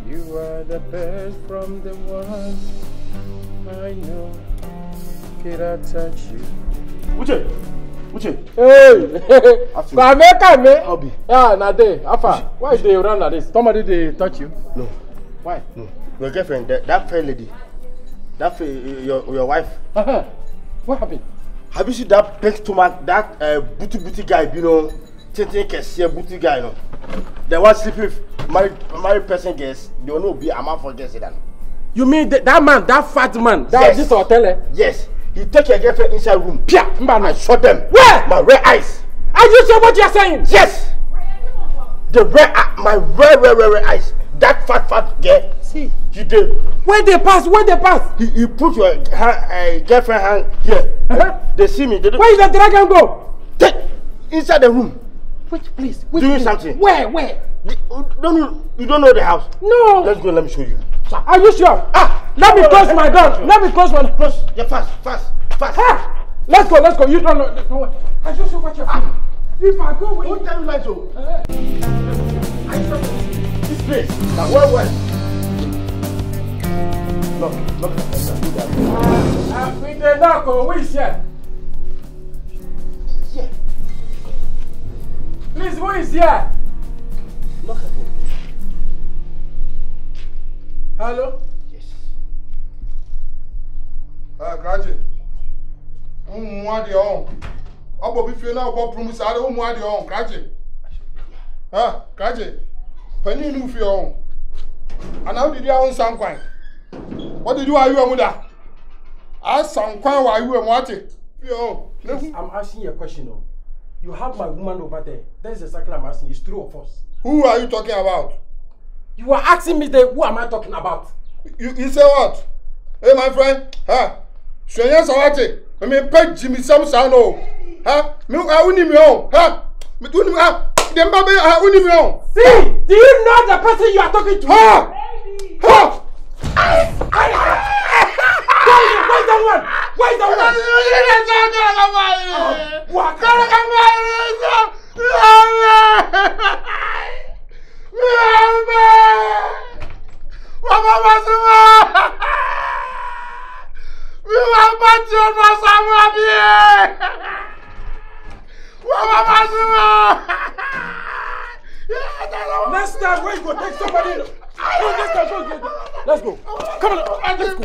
You are the best from the ones I know. Can I touch you? Uche. Hey! Come. Obi. Yeah, Nade. Afa, why is they run like this? Somebody they touch you? No. Why? No. Your girlfriend, that fair lady. Your wife. What happened? Have you seen that big stomach, that booty guy, you know, booty guy, you know? The one sleeping with married person guess, they will not be a man for guess it. You mean that man, that fat man, that this hotel? Yes. He take your girlfriend inside room. Pia! I shot them. Where? My red eyes. Are you sure what you're saying? Yes! The my red eyes. That fat girl. See. You did. Where they pass? He put your girlfriend hand here. They see me. They where is the dragon go? Inside the room. Which place? Doing something. Where? You don't know the house? No. Let's go, let me show you. Are you sure? Let me close my door. Let me close my door. Close. Yeah, fast. Let's go. You don't know. I just know what you're saying. If I go with... Don't tell me like so. This place. Now, where? Look. With the knock, who is here? Yeah. Please, who is here? Look at him. Hello? Yes. Graduate. What on? Abo bi fie na abo promise ade ade on graduate. Graduate. Pani nu fie on. And how did you on sankwan? What did you are you amuda? Sankwan wa you amwate. Fie on. I'm asking you a question. You have my woman over there. That is exactly what I'm asking. It's true of us. Who are you talking about? You are asking me who am I talking about? You say what? Hey my friend, Shenya Sawate. I mean pay Jimmy Samson no. Me uni me on. Me uni dem baby uni me on. See, do you know the person you are talking to? Where's the one? Next time, where you go take somebody? Let's go. Come on, let's go.